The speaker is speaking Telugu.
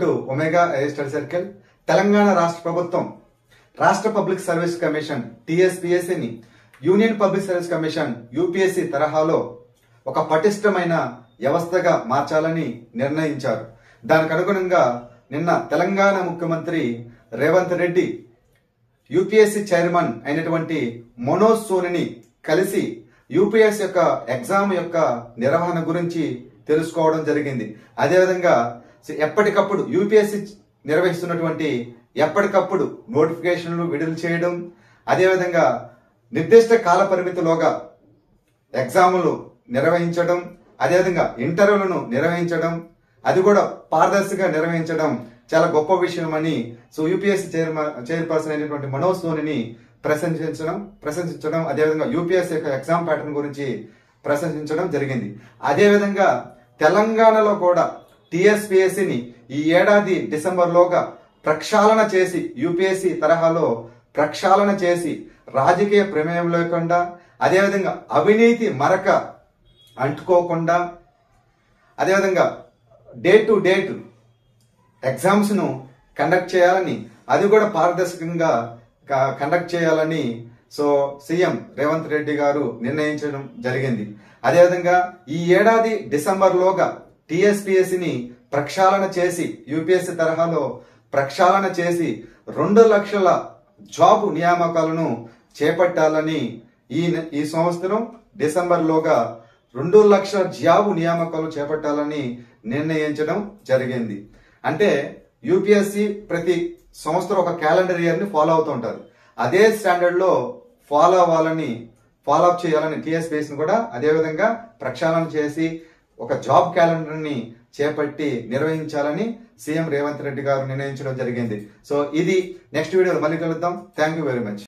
To Omega study circle. Telangana రాష్ట్ర ప్రభుత్వం రాష్ట్ర పబ్లిక్ సర్వీస్ కమిషన్ టీఎస్పీఎస్సీని union public service commission UPSC తరహాలో ఒక పటిష్టమైన వ్యవస్థగా మార్చాలని నిర్ణయించారు. దానికి అనుగుణంగా నిన్న తెలంగాణ ముఖ్యమంత్రి రేవంత్ రెడ్డి యూపీఎస్సీ చైర్మన్ అయినటువంటి మనోజ్ సోనిని కలిసి యూపీఎస్సీ యొక్క ఎగ్జామ్ యొక్క నిర్వహణ గురించి తెలుసుకోవడం జరిగింది. అదేవిధంగా ఎప్పటికప్పుడు యూపీఎస్సీ నిర్వహిస్తున్నటువంటి ఎప్పటికప్పుడు నోటిఫికేషన్లు విడుదల చేయడం, అదేవిధంగా నిర్దిష్ట కాల పరిమితిలోగా ఎగ్జాములు నిర్వహించడం, అదేవిధంగా ఇంటర్వ్యూలను నిర్వహించడం, అది కూడా పారదర్శకంగా నిర్వహించడం చాలా గొప్ప విషయం అని యూపీఎస్సీ చైర్పర్సన్ అయినటువంటి మనోజ్ సోనిని ప్రశంసించడం, అదేవిధంగా యూపీఎస్సీ యొక్క ఎగ్జామ్ ప్యాటర్న్ గురించి ప్రశంసించడం జరిగింది. అదేవిధంగా తెలంగాణలో కూడా టీఎస్పీఎస్సీని ఈ ఏడాది డిసెంబర్లోగా ప్రక్షాళన చేసి యూపీఎస్సీ తరహాలో ప్రక్షాళన చేసి రాజకీయ ప్రమేయం లేకుండా, అదేవిధంగా అవినీతి మరక అంటుకోకుండా, అదేవిధంగా డేట్ టు డేట్ ఎగ్జామ్స్ ను కండక్ట్ చేయాలని, అది కూడా పారదర్శకంగా కండక్ట్ చేయాలని సీఎం రేవంత్ రెడ్డి గారు నిర్ణయించడం జరిగింది. అదేవిధంగా ఈ ఏడాది డిసెంబర్లోగా టీఎస్పీఎస్సీని ప్రక్షాళన చేసి యూపీఎస్సీ తరహాలో ప్రక్షాళన చేసి 2 లక్షల జాబ్ నియామకాలను చేపట్టాలని ఈ సంవత్సరం డిసెంబర్లోగా 2 లక్షల జాబ్ నియామకాలు చేపట్టాలని నిర్ణయించడం జరిగింది. అంటే యూపీఎస్సీ ప్రతి సంవత్సరం ఒక క్యాలెండర్ ఇయర్ ని ఫాలో అవుతూ ఉంటారు. అదే స్టాండర్డ్ లో ఫాలో అప్ చేయాలని టీఎస్పీఎస్సీని కూడా అదేవిధంగా ప్రక్షాళన చేసి ఒక జాబ్ క్యాలెండర్ ని చేపట్టి నిర్వహించాలని సీఎం రేవంత్ రెడ్డి గారు నిర్ణయించడం జరిగింది. ఇది నెక్స్ట్ వీడియోలో మళ్ళీ కలుద్దాం. Thank you very much.